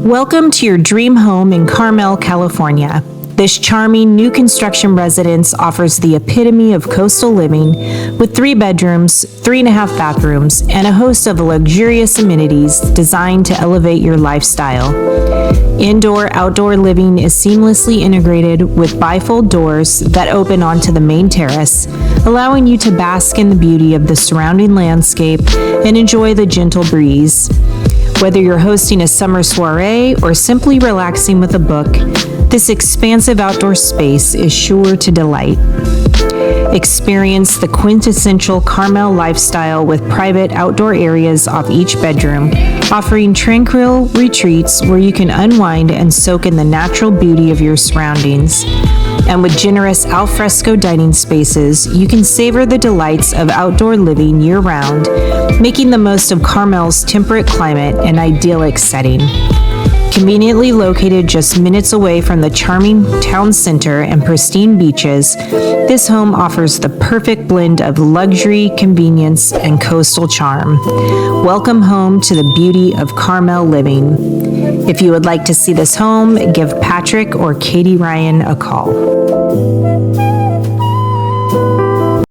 Welcome to your dream home in Carmel, California. This charming new construction residence offers the epitome of coastal living with 3 bedrooms, 3.5 bathrooms, and a host of luxurious amenities designed to elevate your lifestyle. Indoor-outdoor living is seamlessly integrated with bifold doors that open onto the main terrace, allowing you to bask in the beauty of the surrounding landscape and enjoy the gentle breeze. Whether you're hosting a summer soiree or simply relaxing with a book, this expansive outdoor space is sure to delight. Experience the quintessential Carmel lifestyle with private outdoor areas off each bedroom, offering tranquil retreats where you can unwind and soak in the natural beauty of your surroundings. And with generous alfresco dining spaces, you can savor the delights of outdoor living year-round, making the most of Carmel's temperate climate and idyllic setting. Conveniently located just minutes away from the charming town center and pristine beaches, this home offers the perfect blend of luxury, convenience, and coastal charm. Welcome home to the beauty of Carmel living. If you would like to see this home, give Patrick or Katie Ryan a call.